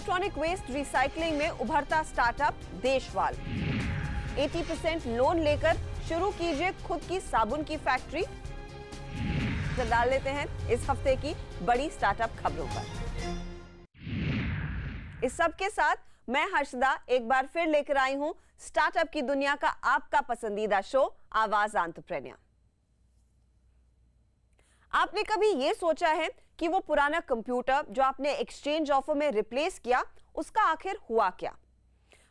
Electronic waste recycling में उभरता startup Deshwal. 80% loan लेकर शुरू कीजिए खुद की साबुन की फैक्ट्री। तो डाल लेते हैं इस हफ्ते की बड़ी स्टार्टअप खबरों पर। इस सब के साथ मैं हर्षदा एक बार फिर लेकर आई हूं स्टार्टअप की दुनिया का आपका पसंदीदा शो आवाज एंटरप्रेन्योर। आपने कभी यह सोचा है कि वो पुराना कंप्यूटर जो आपने एक्सचेंज ऑफर में रिप्लेस किया, उसका आखिर हुआ क्या?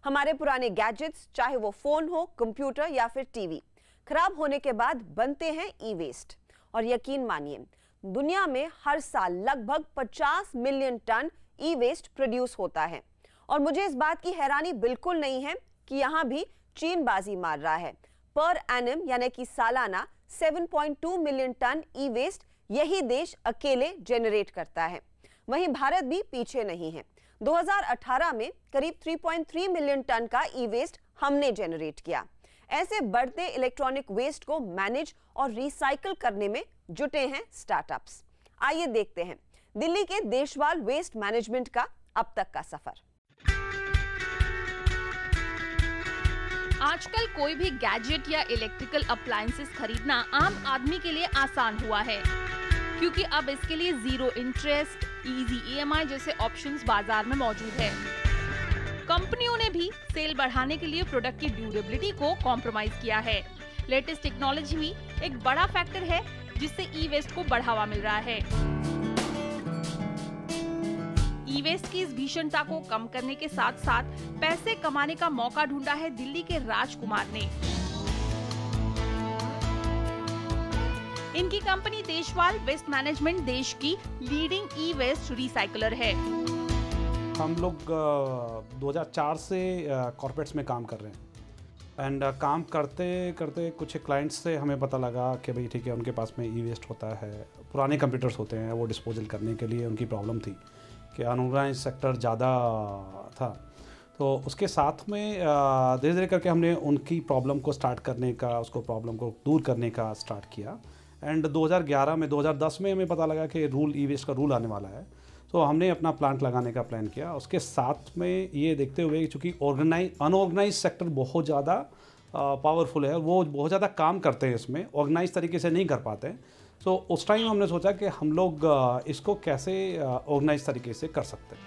हमारे पुराने गैजेट्स, चाहे वो फोन हो, कंप्यूटर या फिर टीवी, खराब होने के बाद बनते हैं ई वेस्ट। और यकीन मानिए, दुनिया में हर साल लगभग 50 मिलियन टन ई वेस्ट प्रोड्यूस होता है। और मुझे इस बात की हैरानी बिल्कुल नहीं है कि यहां भी चीन बाजी मार रहा है। पर एनम यानी कि सालाना 7.2 मिलियन टन ई वेस्ट यही देश अकेले जनरेट करता है। वहीं भारत भी पीछे नहीं है। 2018 में करीब 3.3 मिलियन टन का ई वेस्ट हमने जनरेट किया। ऐसे बढ़ते इलेक्ट्रॉनिक वेस्ट को मैनेज और रिसाइकल करने में जुटे हैं स्टार्टअप्स। आइए देखते हैं दिल्ली के देशवाल वेस्ट मैनेजमेंट का अब तक का सफर। आजकल कोई भी गैजेट या इलेक्ट्रिकल अप्लायंसेस खरीदना आम आदमी के लिए आसान हुआ है, क्योंकि अब इसके लिए जीरो इंटरेस्ट, इजी ईएमआई जैसे ऑप्शंस बाजार में मौजूद है। कंपनियों ने भी सेल बढ़ाने के लिए प्रोडक्ट की ड्यूरेबिलिटी को कॉम्प्रोमाइज किया है। लेटेस्ट टेक्नोलॉजी भी एक बड़ा फैक्टर है जिससे ई वेस्ट को बढ़ावा मिल रहा है। ई वेस्ट की इस भीषणता को कम करने के साथ साथ पैसे कमाने का मौका ढूंढा है दिल्ली के राजकुमार ने। इनकी कंपनी देशवाल वेस्ट मैनेजमेंट देश की लीडिंग ई वेस्ट रिसाइकलर है। हम लोग 2004 से कॉर्पोरेट्स में काम कर रहे हैं एंड काम करते करते कुछ क्लाइंट्स से हमें पता लगा कि भाई ठीक है, उनके पास में ई वेस्ट होता है, पुराने कंप्यूटर्स होते हैं, वो डिस्पोजल करने के लिए उनकी प्रॉब्लम थी कि अनऑर्गेनाइज सेक्टर ज़्यादा था। तो उसके साथ में धीरे धीरे करके हमने उनकी प्रॉब्लम को स्टार्ट करने का, उसको प्रॉब्लम को दूर करने का स्टार्ट किया। एंड 2010 में हमें पता लगा कि ई वेस्ट का रूल आने वाला है। तो हमने अपना प्लांट लगाने का प्लान किया। उसके साथ में ये देखते हुए चूँकि अनऑर्गेनाइज सेक्टर बहुत ज़्यादा पावरफुल है, वो बहुत ज़्यादा काम करते हैं, इसमें ऑर्गेनाइज तरीके से नहीं कर पाते हैं। तो उस टाइम हमने सोचा कि हम लोग इसको कैसे ऑर्गेनाइज तरीके से कर सकते हैं।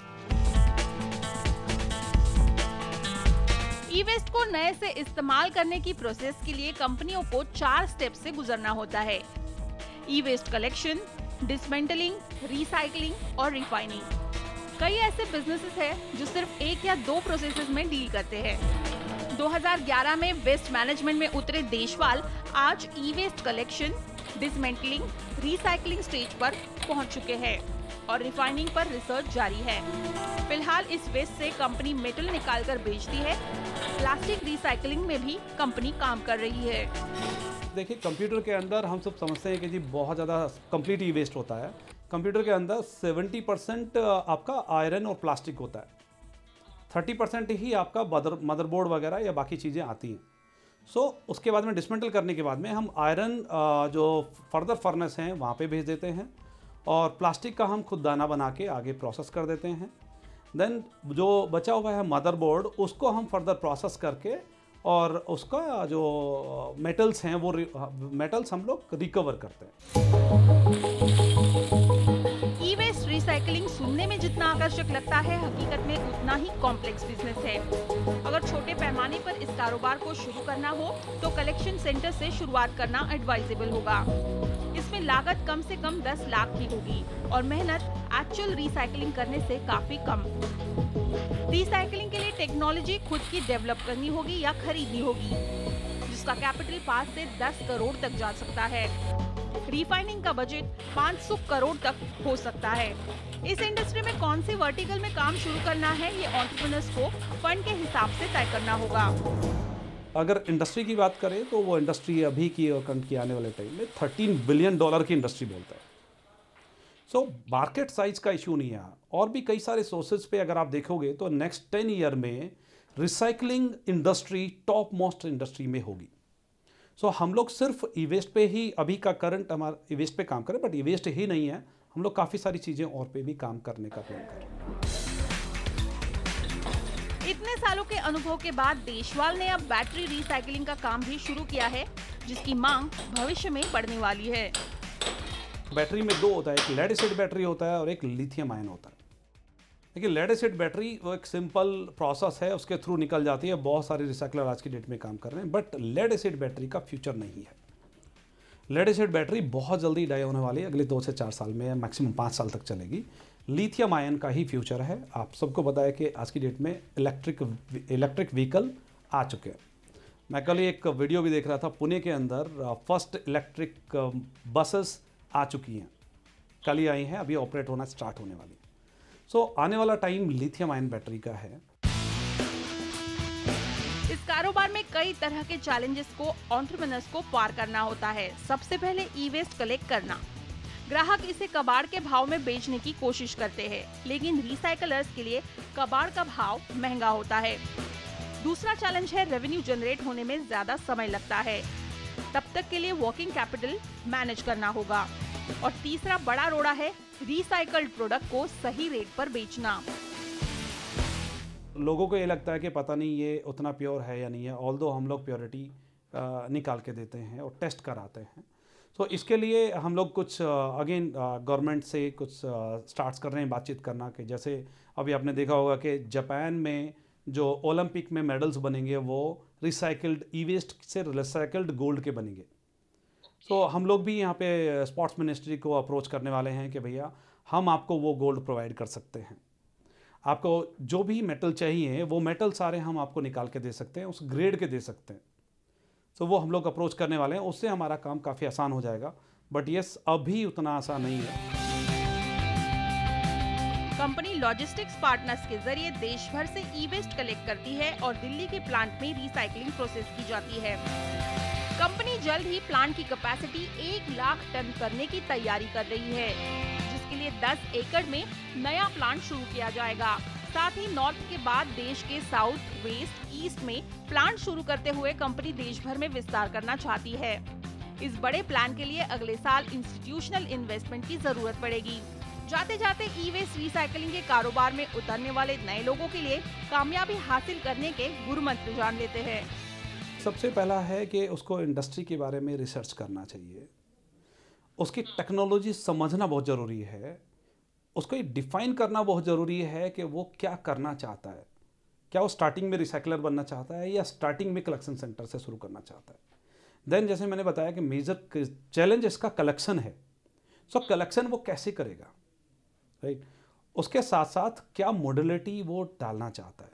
ई वेस्ट को नए से इस्तेमाल करने की प्रोसेस के लिए कंपनियों को 4 स्टेप से गुजरना होता है। ई वेस्ट कलेक्शन, डिसमेंटलिंग, रिसाइकलिंग और रिफाइनिंग। कई ऐसे बिजनेसेस हैं जो सिर्फ 1 या 2 प्रोसेसेस में डील करते हैं। 2011 में वेस्ट मैनेजमेंट में उतरे देशवाल आज e waste collection, dismantling, recycling stage पर पहुंच चुके हैं और रिफाइनिंग पर रिसर्च जारी है। फिलहाल इस वेस्ट से कंपनी मेटल निकालकर बेचती है। प्लास्टिक रिसाइकलिंग में भी कंपनी काम कर रही है। देखिए, कंप्यूटर के अंदर हम सब समझते हैं कि जी बहुत ज़्यादा कंप्लीट ई वेस्ट होता है। कंप्यूटर के अंदर 70% आपका आयरन और प्लास्टिक होता है, 30% ही आपका मदरबोर्ड वगैरह या बाकी चीज़ें आती हैं। उसके बाद में डिसमेंटल करने के बाद में हम आयरन जो फर्दर फर्नेस हैं वहाँ पे भेज देते हैं और प्लास्टिक का हम खुद दाना बना के आगे प्रोसेस कर देते हैं। देन जो बचा हुआ है मदरबोर्ड, उसको हम फर्दर प्रोसेस करके और उसका जो मेटल्स हैं वो मेटल्स हम लोग रिकवर करते हैं। ई वेस्ट रिसाइकलिंग सुनने में जितना आकर्षक लगता है, हकीकत में उतना ही कॉम्प्लेक्स बिजनेस है। अगर छोटे पैमाने पर इस कारोबार को शुरू करना हो तो कलेक्शन सेंटर से शुरुआत करना एडवाइजेबल होगा। इसमें लागत कम से कम 10 लाख की होगी और मेहनत एक्चुअल रिसाइकलिंग करने से काफी कम। रिसाइकलिंग के लिए टेक्नोलॉजी खुद की डेवलप करनी होगी या खरीदनी होगी, जिसका कैपिटल 5 से 10 करोड़ तक जा सकता है। रिफाइनिंग का बजट 500 करोड़ तक हो सकता है। इस इंडस्ट्री में कौन सी वर्टिकल में काम शुरू करना है, ये एंटरप्रेन्योर्स को फंड के हिसाब से तय करना होगा। अगर इंडस्ट्री की बात करें तो वो इंडस्ट्री अभी की और करंट की आने वाले टाइम में $13 बिलियन की इंडस्ट्री बोलता है। मार्केट साइज का इशू नहीं है। और भी कई सारे सोर्सेज पे अगर आप देखोगे तो नेक्स्ट 10 ईयर में recycling industry top most industry में होगी। हम लोग सिर्फ ई वेस्ट पे ही अभी का करंट हमारा ई वेस्ट पे काम करें, बट ई वेस्ट ही नहीं है, हम लोग काफ़ी सारी चीज़ें और पे भी काम करने का प्लान कर रहे हैं। इतने सालों के अनुभव के बाद देशवाल ने अब बैटरी रिसाइकलिंग का काम भी शुरू किया है, जिसकी मांग भविष्य में बढ़ने वाली है। बैटरी में दो होता है, एक लेड एसिड बैटरी होता है और एक लिथियम आयन होता है। देखिए लेड एसिड बैटरी वो एक सिंपल प्रोसेस है, उसके थ्रू निकल जाती है। बहुत सारे रिसाइकलर आज की डेट में काम कर रहे हैं, बट लेड एसिड बैटरी का फ्यूचर नहीं है। लेड एसिड बैटरी बहुत जल्दी डाई होने वाली है, अगले 2 से 4 साल में, मैक्सिमम 5 साल तक चलेगी। लिथियम आयन का ही फ्यूचर है। आप सबको पता है कि आज की डेट में इलेक्ट्रिक व्हीकल आ चुके हैं। मैं कल एक वीडियो भी देख रहा था, पुणे के अंदर फर्स्ट इलेक्ट्रिक बसेस आ चुकी हैं, कल ही आई हैं, अभी ऑपरेट होना स्टार्ट होने वाली है। सो आने वाला टाइम लिथियम आयन बैटरी का है। इस कारोबार में कई तरह के चैलेंजेस को एंटरप्रेन्योर्स को पार करना होता है। सबसे पहले ई वेस्ट कलेक्ट करना। ग्राहक इसे कबाड़ के भाव में बेचने की कोशिश करते हैं, लेकिन रिसाइकलर्स के लिए कबाड़ का भाव महंगा होता है। दूसरा चैलेंज है रेवेन्यू जनरेट होने में ज्यादा समय लगता है, तब तक के लिए वर्किंग कैपिटल मैनेज करना होगा। और तीसरा बड़ा रोड़ा है रिसाइकल्ड प्रोडक्ट को सही रेट पर बेचना। लोगों को ये लगता है कि पता नहीं ये उतना प्योर है या नहीं है, ऑल्दो हम लोग प्योरिटी निकाल के देते हैं और टेस्ट कराते हैं। तो इसके लिए हम लोग कुछ अगेन गवर्नमेंट से कुछ स्टार्ट्स कर रहे हैं बातचीत करना, कि जैसे अभी आपने देखा होगा कि जापान में जो ओलंपिक में मेडल्स बनेंगे वो रिसाइकल्ड ई वेस्ट से रिसाइकल्ड गोल्ड के बनेंगे। तो हम लोग भी यहाँ पे स्पोर्ट्स मिनिस्ट्री को अप्रोच करने वाले हैं कि भैया हम आपको वो गोल्ड प्रोवाइड कर सकते हैं, आपको जो भी मेटल चाहिए वो मेटल सारे हम आपको निकाल के दे सकते हैं, उस ग्रेड के दे सकते हैं। तो वो हम लोग अप्रोच करने वाले हैं, उससे हमारा काम काफ़ी आसान हो जाएगा। बट यस, अभी उतना आसान नहीं है। कंपनी लॉजिस्टिक्स पार्टनर्स के जरिए देश भर से ई वेस्ट कलेक्ट करती है और दिल्ली के प्लांट में रिसाइकलिंग प्रोसेस की जाती है। कंपनी जल्द ही प्लांट की कैपेसिटी 1 लाख टन करने की तैयारी कर रही है, जिसके लिए 10 एकड़ में नया प्लांट शुरू किया जाएगा। साथ ही नॉर्थ के बाद देश के साउथ, वेस्ट, ईस्ट में प्लांट शुरू करते हुए कंपनी देश भर में विस्तार करना चाहती है। इस बड़े प्लान के लिए अगले साल इंस्टीट्यूशनल इन्वेस्टमेंट की जरूरत पड़ेगी। जाते जाते ई वेस्ट रिसाइकलिंग के कारोबार में उतरने वाले नए लोगों के लिए कामयाबी हासिल करने के गुरु मंत्र जान लेते हैं। सबसे पहला है कि उसको इंडस्ट्री के बारे में रिसर्च करना चाहिए, उसकी टेक्नोलॉजी समझना बहुत ज़रूरी है, उसको डिफाइन करना बहुत ज़रूरी है कि वो क्या करना चाहता है। क्या वो स्टार्टिंग में रिसाइकलर बनना चाहता है या स्टार्टिंग में कलेक्शन सेंटर से शुरू करना चाहता है। देन जैसे मैंने बताया कि मेजर चैलेंज इसका कलेक्शन है। सो कलेक्शन वो कैसे करेगा, राइट। उसके साथ साथ क्या मॉडलिटी वो डालना चाहता है।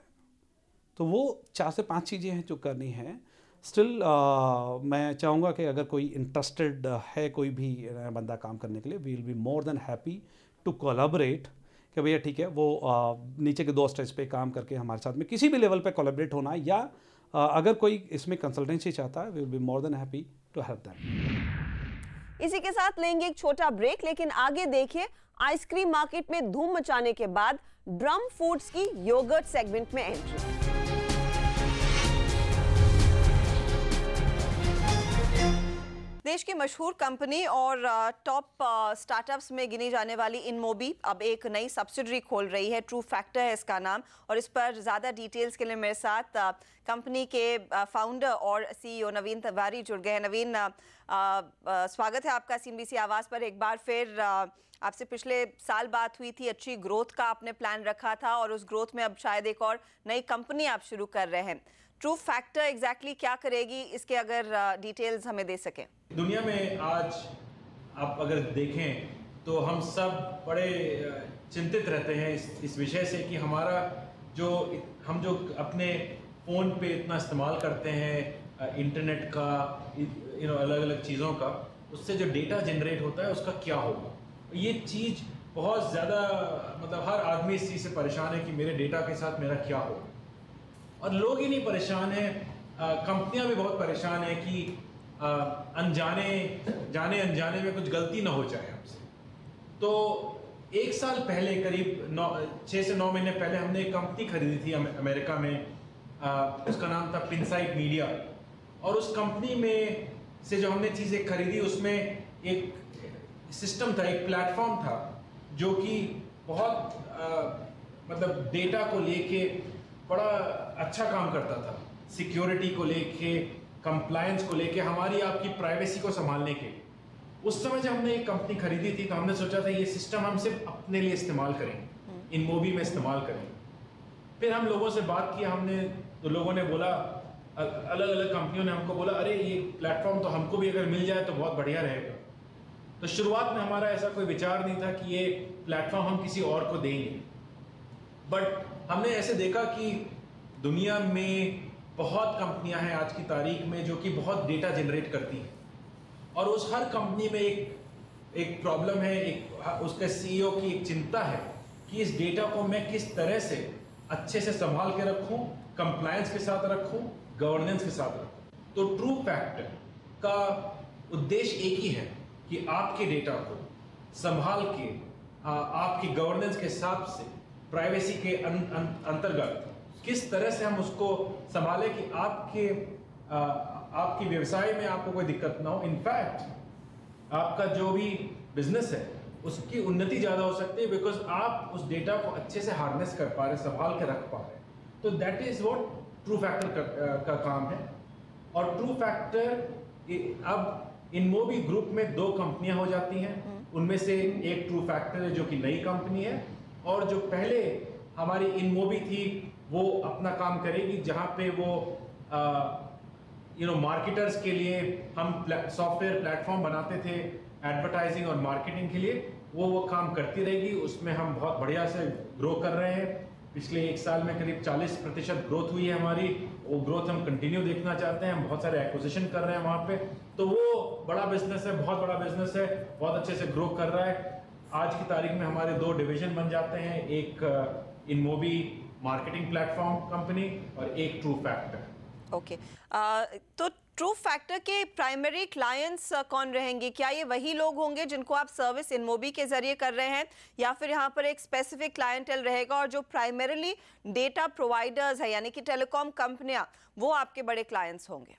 तो वो 4 से 5 चीज़ें हैं जो करनी है। स्टिल मैं चाहूँगा कि अगर कोई इंटरेस्टेड है कोई भी बंदा काम करने के लिए, we will be more than happy to collaborate, कि भैया ठीक है वो नीचे के 2 स्टेज पे काम करके हमारे साथ में किसी भी लेवल पे कोलैबोरेट होना, या अगर कोई इसमें कंसल्टेंसी चाहता है, we will be more than happy to help them. इसी के साथ लेंगे एक छोटा ब्रेक, लेकिन आगे देखिए आइसक्रीम मार्केट में धूम मचाने के बाद ड्रम फूड्स की योगर्ट सेगमेंट में एंट्री। देश की मशहूर कंपनी और टॉप स्टार्टअप्स में गिनी जाने वाली इनमोबी अब एक नई सब्सिडरी खोल रही है। ट्रू फैक्टर है इसका नाम, और इस पर ज़्यादा डिटेल्स के लिए मेरे साथ कंपनी के फाउंडर और सीईओ नवीन तिवारी जुड़ गए हैं। नवीन, स्वागत है आपका CNBC आवाज़ पर एक बार फिर। आपसे पिछले साल बात हुई थी, अच्छी ग्रोथ का आपने प्लान रखा था और उस ग्रोथ में अब शायद एक और नई कंपनी आप शुरू कर रहे हैं। ट्रू फैक्टर एग्जैक्टली क्या करेगी, इसके अगर डिटेल्स हमें दे सकें। दुनिया में आज आप अगर देखें तो हम सब बड़े चिंतित रहते हैं इस विषय से कि हमारा हम जो अपने फ़ोन पे इतना इस्तेमाल करते हैं इंटरनेट का, अलग अलग चीज़ों का, उससे जो डेटा जनरेट होता है उसका क्या होगा। ये चीज़ बहुत ज़्यादा, मतलब हर आदमी इस चीज़ से परेशान है कि मेरे डेटा के साथ मेरा क्या होगा। और लोग ही नहीं परेशान हैं, कंपनियां भी बहुत परेशान हैं कि जाने अनजाने में कुछ गलती ना हो जाए हमसे। तो 1 साल पहले, करीब 6 से 9 महीने पहले हमने एक कंपनी खरीदी थी अमेरिका में। उसका नाम था पिनसाइट मीडिया, और उस कंपनी में से जो हमने चीज़ें खरीदी उसमें एक सिस्टम था, एक प्लेटफॉर्म था जो कि बहुत मतलब डेटा को लेके बड़ा अच्छा काम करता था सिक्योरिटी को लेके, कंप्लायंस को लेके, हमारी आपकी प्राइवेसी को संभालने के। उस समय जब हमने एक कंपनी खरीदी थी तो हमने सोचा था ये सिस्टम हम सिर्फ अपने लिए इस्तेमाल करें, इनमोबी में इस्तेमाल करें। फिर हम लोगों से बात किया हमने, तो लोगों ने बोला, अलग अलग कंपनियों ने हमको बोला, अरे ये प्लेटफॉर्म तो हमको भी अगर मिल जाए तो बहुत बढ़िया रहेगा। तो शुरुआत में हमारा ऐसा कोई विचार नहीं था कि ये प्लेटफॉर्म हम किसी और को देंगे, बट हमने ऐसे देखा कि दुनिया में बहुत कंपनियां हैं आज की तारीख में जो कि बहुत डेटा जनरेट करती हैं, और उस हर कंपनी में एक प्रॉब्लम है, उसके सीईओ की एक चिंता है कि इस डेटा को मैं किस तरह से अच्छे से संभाल के रखूं, कंप्लायंस के साथ रखूं, गवर्नेंस के साथ रखूं। तो ट्रू फैक्टर का उद्देश्य एक ही है कि आपके डेटा को संभाल के आपकी गवर्नेंस के हिसाब से, प्राइवेसी के अंतर्गत किस तरह से हम उसको संभालें कि आपकी व्यवसाय में आपको कोई दिक्कत ना हो। इनफैक्ट आपका जो भी बिजनेस है उसकी उन्नति ज़्यादा हो सकती है, बिकॉज आप उस डेटा को अच्छे से हार्नेस कर पा रहे, संभाल के रख पा रहे। तो that is what true factor का काम है। और ट्रू फैक्टर अब इनमोबी ग्रुप में 2 कंपनियां हो जाती हैं, उनमें से एक ट्रू फैक्टर है जो कि नई कंपनी है, और जो पहले हमारी इनमोबी थी वो अपना काम करेगी, जहां पे वो मार्केटर्स के लिए हम सॉफ्टवेयर प्लेटफॉर्म बनाते थे एडवर्टाइजिंग और मार्केटिंग के लिए, वो काम करती रहेगी। उसमें हम बहुत बढ़िया से ग्रो कर रहे हैं। पिछले 1 साल में करीब 40% ग्रोथ हुई है हमारी। वो ग्रोथ हम कंटिन्यू देखना चाहते हैं। हम बहुत सारे एक्विजिशन कर रहे हैं वहाँ पे। तो वो बड़ा बिजनेस है, बहुत बड़ा बिजनेस है, बहुत अच्छे से ग्रो कर रहा है। आज की तारीख में हमारे 2 डिवीजन बन जाते हैं, एक इनमोबी मार्केटिंग प्लेटफॉर्म कंपनी और एक ट्रू फैक्टर। ओके तो ट्रू फैक्टर के प्राइमरी क्लाइंट्स कौन रहेंगे? क्या ये वही लोग होंगे जिनको आप सर्विस इनमोबी के जरिए कर रहे हैं, या फिर यहाँ पर एक स्पेसिफिक क्लाइंटेल रहेगा और जो प्राइमरीली डेटा प्रोवाइडर्स है यानी कि टेलीकॉम कंपनियां, वो आपके बड़े क्लाइंट्स होंगे?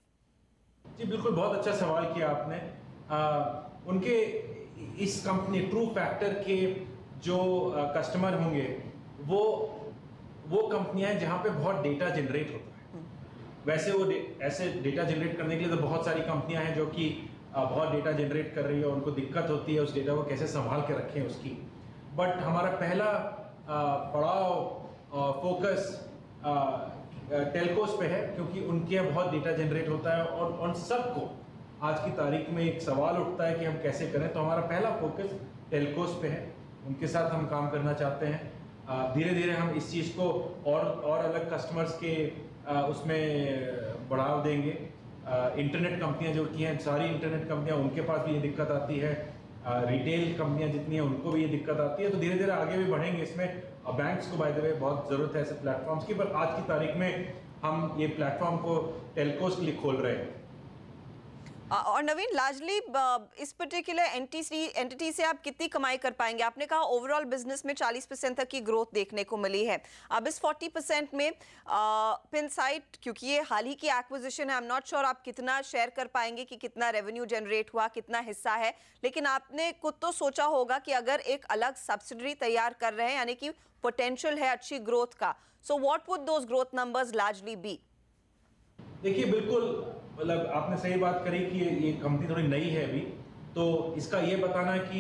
जी बिल्कुल, बहुत अच्छा सवाल किया आपने। उनके इस कंपनी ट्रू फैक्टर के जो कस्टमर होंगे वो कंपनियां हैं जहां पे बहुत डेटा जनरेट होता है। वैसे वो ऐसे डेटा जनरेट करने के लिए तो बहुत सारी कंपनियां हैं जो कि बहुत डेटा जनरेट कर रही है, उनको दिक्कत होती है उस डेटा को कैसे संभाल के रखें उसकी। बट हमारा पहला पड़ाव फोकस टेलकोस पे है, क्योंकि उनके यहाँ बहुत डेटा जनरेट होता है और उन सबको आज की तारीख में एक सवाल उठता है कि हम कैसे करें। तो हमारा पहला फोकस टेलकोस पे है, उनके साथ हम काम करना चाहते हैं। धीरे धीरे हम इस चीज़ को और अलग कस्टमर्स के उसमें बढ़ावा देंगे। इंटरनेट कंपनियां जो की हैं, सारी इंटरनेट कंपनियां, उनके पास भी ये दिक्कत आती है। रिटेल कंपनियां जितनी हैं उनको भी ये दिक्कत आती है। तो धीरे धीरे आगे भी बढ़ेंगे इसमें। बैंक्स को बाय द वे बहुत ज़रूरत है ऐसे प्लेटफॉर्म्स की, पर आज की तारीख में हम ये प्लेटफॉर्म को टेलकोस के लिए खोल रहे हैं। और नवीन, लार्जली इस पर्टिकुलर एंटिटी से आप कितनी कमाई कर पाएंगे? आपने कहा ओवरऑल बिजनेस में 40% तक की ग्रोथ देखने को मिली है। अब इस 40% में पिनसाइट, क्योंकि ये हाल ही की एक्विजिशन है, आई एम नॉट श्योर आप कितना शेयर कर पाएंगे कि कितना रेवेन्यू जनरेट हुआ, कितना हिस्सा है, लेकिन आपने खुद तो सोचा होगा कि अगर एक अलग सब्सिडरी तैयार कर रहे हैं यानी कि पोटेंशियल है अच्छी ग्रोथ का, so what would those growth numbers largely be? देखिए बिल्कुल, मतलब आपने सही बात करी कि ये कंपनी थोड़ी नई है अभी, तो इसका ये बताना कि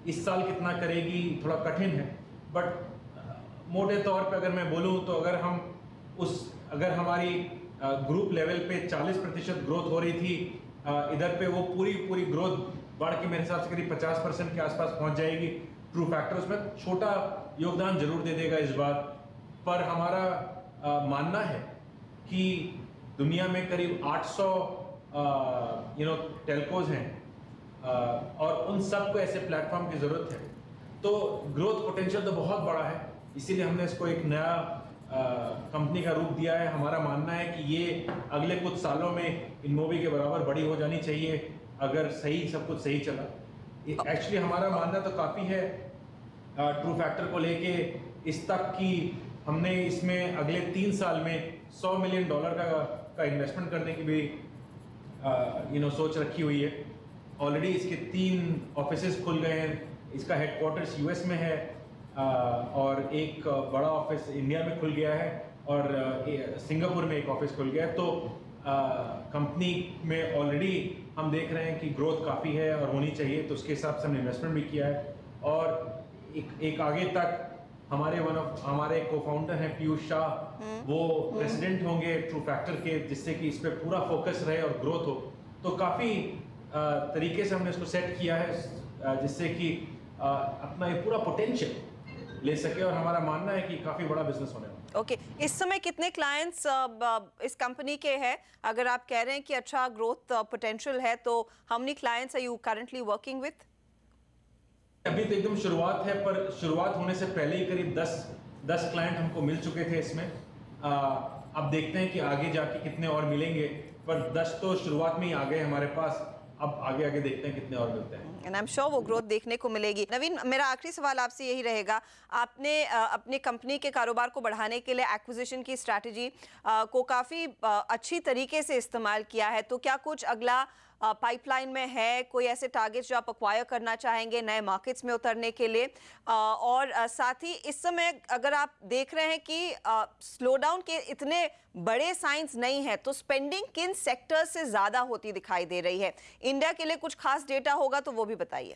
इस साल कितना करेगी थोड़ा कठिन है। बट मोटे तौर पे अगर मैं बोलूँ तो अगर हमारी ग्रुप लेवल पे 40% ग्रोथ हो रही थी, इधर पे वो पूरी ग्रोथ बढ़ के मेरे हिसाब से करीब 50% के आसपास पहुंच जाएगी। ट्रू फैक्टर उसमें छोटा योगदान जरूर दे देगा इस बार, पर हमारा मानना है कि दुनिया में करीब 800 टेलकोज हैं और उन सब को ऐसे प्लेटफॉर्म की ज़रूरत है। तो ग्रोथ पोटेंशियल तो बहुत बड़ा है, इसीलिए हमने इसको एक नया कंपनी का रूप दिया है। हमारा मानना है कि ये अगले कुछ सालों में इनमोबी के बराबर बड़ी हो जानी चाहिए अगर सब कुछ सही चला। एक्चुअली हमारा मानना तो काफ़ी है ट्रू फैक्टर को लेके इस तक कि हमने इसमें अगले 3 साल में $100 मिलियन का इन्वेस्टमेंट करने की भी सोच रखी हुई है। ऑलरेडी इसके 3 ऑफिसेज खुल गए हैं। इसका हेडक्वार्टर्स यूएस में है और एक बड़ा ऑफिस इंडिया में खुल गया है और सिंगापुर में एक ऑफिस खुल गया है। तो कंपनी में ऑलरेडी हम देख रहे हैं कि ग्रोथ काफ़ी है और होनी चाहिए, तो उसके हिसाब से हमने इन्वेस्टमेंट भी किया है। और एक आगे तक हमारे को-फाउंडर हैं पीयूष शाह, वो प्रेसिडेंट होंगे ट्रू फैक्टर के, जिससे कि इस पे पूरा फोकस रहे और ग्रोथ हो। तो काफ़ी तरीके से हमने इसको सेट किया है जिससे कि अपना ये पूरा पोटेंशियल ले सके, और हमारा मानना है कि काफ़ी बड़ा बिजनेस होने वाला है। ओके, इस समय कितने क्लाइंट्स इस कंपनी के हैं? अगर आप कह रहे हैं कि अच्छा ग्रोथ पोटेंशियल है, तो how many clients are you currently working with? अभी तो एकदम शुरुआत है, पर शुरुआत होने से पहले ही करीब 10 क्लाइंट हमको मिल चुके थे इसमें। अब देखते हैं कि आगे जाके कितने और मिलेंगे, पर 10 तो शुरुआत में ही आ गए हमारे पास। अब आगे देखते हैं कितने और मिलते हैं। एंड आई एम श्योर वो ग्रोथ देखने को मिलेगी। नवीन, मेरा आखिरी सवाल आपसे यही रहेगा, आपने अपने कंपनी के कारोबार को बढ़ाने के लिए एक्विजिशन की स्ट्रैटेजी को काफ़ी अच्छी तरीके से इस्तेमाल किया है, तो क्या कुछ अगला पाइपलाइन में है? कोई ऐसे टारगेट्स जो आप एक्वायर करना चाहेंगे नए मार्केट्स में उतरने के लिए? और साथ ही इस समय अगर आप देख रहे हैं कि स्लो डाउन के इतने बड़े साइंस नहीं है, तो स्पेंडिंग किन सेक्टर से ज़्यादा होती दिखाई दे रही है? इंडिया के लिए कुछ खास डेटा होगा तो वो भी बताइए।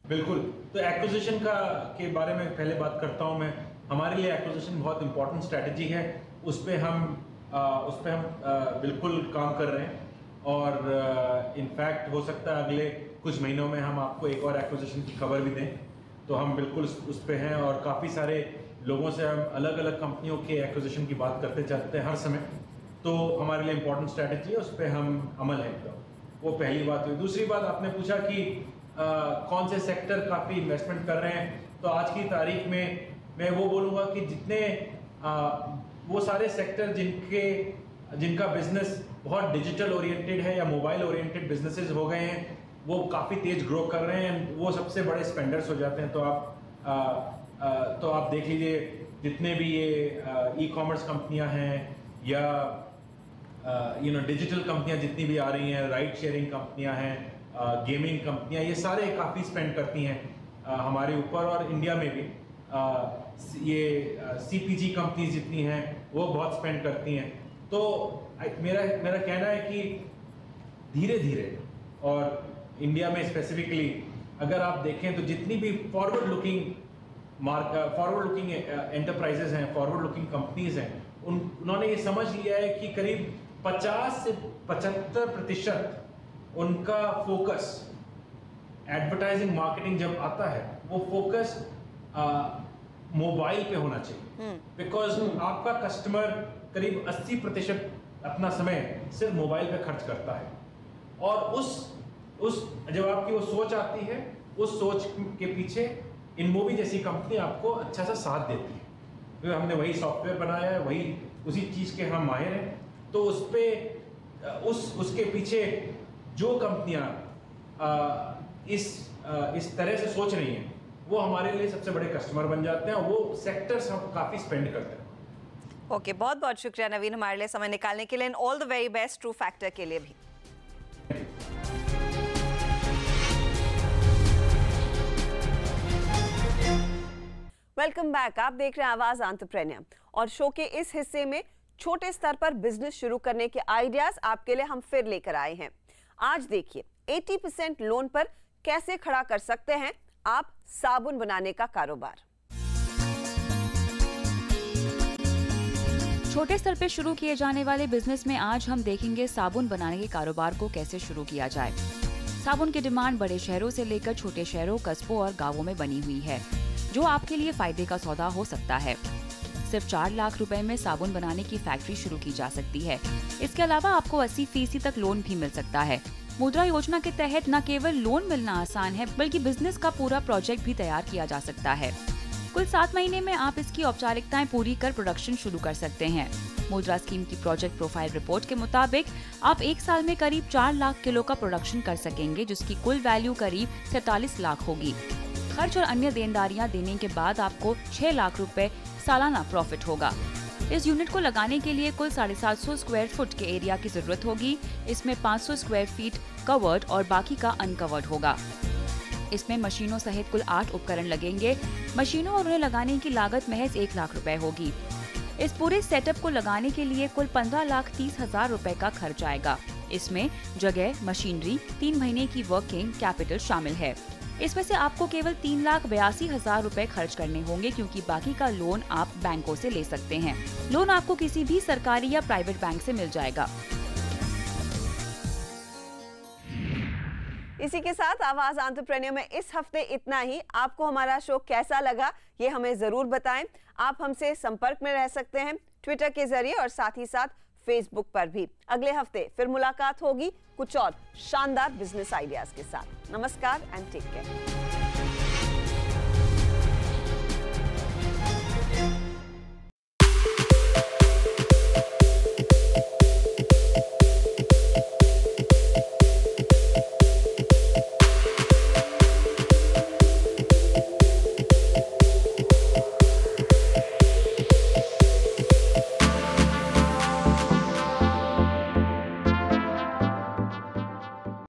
बिल्कुल, तो एक्विजिशन के बारे में पहले बात करता हूं मैं। हमारे लिए एक्विजिशन बहुत इंपॉर्टेंट स्ट्रैटेजी है, उस पर हम बिल्कुल काम कर रहे हैं। और इनफैक्ट हो सकता है अगले कुछ महीनों में हम आपको एक और एक्विजिशन की खबर भी दें, तो हम बिल्कुल उस पे हैं। और काफ़ी सारे लोगों से हम अलग अलग कंपनियों के एक्विजिशन की बात करते चलते हैं हर समय, तो हमारे लिए इंपॉर्टेंट स्ट्रैटेजी है, उस पर हम अमल है। तो वो पहली बात हुई। दूसरी बात, आपने पूछा कि कौन से सेक्टर काफ़ी इन्वेस्टमेंट कर रहे हैं, तो आज की तारीख में मैं वो बोलूँगा कि जितने वो सारे सेक्टर जिनका बिजनेस बहुत डिजिटल ओरिएंटेड है या मोबाइल ओरिएंटेड बिजनेसेस हो गए हैं, वो काफ़ी तेज ग्रो कर रहे हैं, वो सबसे बड़े स्पेंडर्स हो जाते हैं। तो आप देख लीजिए, जितने भी ये ई कॉमर्स कंपनियां हैं या डिजिटल कंपनियां जितनी भी आ रही हैं, राइड शेयरिंग कंपनियां हैं, गेमिंग कंपनियां, ये सारे काफ़ी स्पेंड करती हैं हमारे ऊपर। और इंडिया में भी ये CPG कंपनीज जितनी हैं वो बहुत स्पेंड करती हैं। तो मेरा कहना है कि धीरे धीरे, और इंडिया में स्पेसिफिकली अगर आप देखें तो जितनी भी फॉरवर्ड लुकिंग एंटरप्राइजेज हैं, फॉरवर्ड लुकिंग कंपनीज हैं, उन्होंने ये समझ लिया है कि करीब 50 से 75% उनका फोकस एडवर्टाइजिंग मार्केटिंग जब आता है, वो फोकस मोबाइल पे होना चाहिए। बिकॉज आपका कस्टमर करीब 80% अपना समय सिर्फ मोबाइल पे खर्च करता है, और उस जब आपकी वो सोच आती है, उस सोच के पीछे इनमोबी जैसी कंपनी आपको अच्छा सा साथ देती है। तो हमने वही सॉफ्टवेयर बनाया है, उसी चीज़ के हम माहिर हैं। तो उसके पीछे जो कंपनियां इस तरह से सोच रही हैं, वो हमारे लिए सबसे बड़े कस्टमर बन जाते हैं, और वो सेक्टर्स हम काफ़ी स्पेंड करते हैं। ओके, बहुत बहुत शुक्रिया नवीन हमारे लिए समय निकालने के लिए, and all the very best true factor के लिए भी। Welcome back. आप देख रहे हैं आवाज एंटरप्रेन्योर, और शो के इस हिस्से में छोटे स्तर पर बिजनेस शुरू करने के आइडियाज आपके लिए हम फिर लेकर आए हैं। आज देखिए 80% लोन पर कैसे खड़ा कर सकते हैं आप साबुन बनाने का कारोबार। छोटे स्तर पे शुरू किए जाने वाले बिजनेस में आज हम देखेंगे साबुन बनाने के कारोबार को कैसे शुरू किया जाए। साबुन की डिमांड बड़े शहरों से लेकर छोटे शहरों, कस्बों और गांवों में बनी हुई है, जो आपके लिए फायदे का सौदा हो सकता है। सिर्फ 4 लाख रुपए में साबुन बनाने की फैक्ट्री शुरू की जा सकती है। इसके अलावा आपको 80% तक लोन भी मिल सकता है। मुद्रा योजना के तहत न केवल लोन मिलना आसान है, बल्कि बिजनेस का पूरा प्रोजेक्ट भी तैयार किया जा सकता है। कुल 7 महीने में आप इसकी औपचारिकताएं पूरी कर प्रोडक्शन शुरू कर सकते हैं। मुद्रा स्कीम की प्रोजेक्ट प्रोफाइल रिपोर्ट के मुताबिक आप 1 साल में करीब 4 लाख किलो का प्रोडक्शन कर सकेंगे, जिसकी कुल वैल्यू करीब 43 लाख होगी। खर्च और अन्य देनदारियां देने के बाद आपको 6 लाख रुपए सालाना प्रॉफिट होगा। इस यूनिट को लगाने के लिए कुल 750 स्क्वायर फुट के एरिया की जरूरत होगी। इसमें 500 स्क्वायर फीट कवर्ड और बाकी का अनकवर्ड होगा। इसमें मशीनों सहित कुल 8 उपकरण लगेंगे। मशीनों और उन्हें लगाने की लागत महज 1 लाख रुपए होगी। इस पूरे सेटअप को लगाने के लिए कुल 15,30,000 रुपए का खर्च आएगा। इसमें जगह, मशीनरी, 3 महीने की वर्किंग कैपिटल शामिल है। इसमें से आपको केवल 3,82,000 रुपए खर्च करने होंगे, क्योंकि बाकी का लोन आप बैंकों से ले सकते हैं। लोन आपको किसी भी सरकारी या प्राइवेट बैंक से मिल जाएगा। इसी के साथ आवाज एंटरप्रेन्योर में इस हफ्ते इतना ही। आपको हमारा शो कैसा लगा ये हमें जरूर बताएं। आप हमसे संपर्क में रह सकते हैं ट्विटर के जरिए और साथ ही साथ फेसबुक पर भी। अगले हफ्ते फिर मुलाकात होगी कुछ और शानदार बिजनेस आइडियाज के साथ। नमस्कार एंड टेक केयर।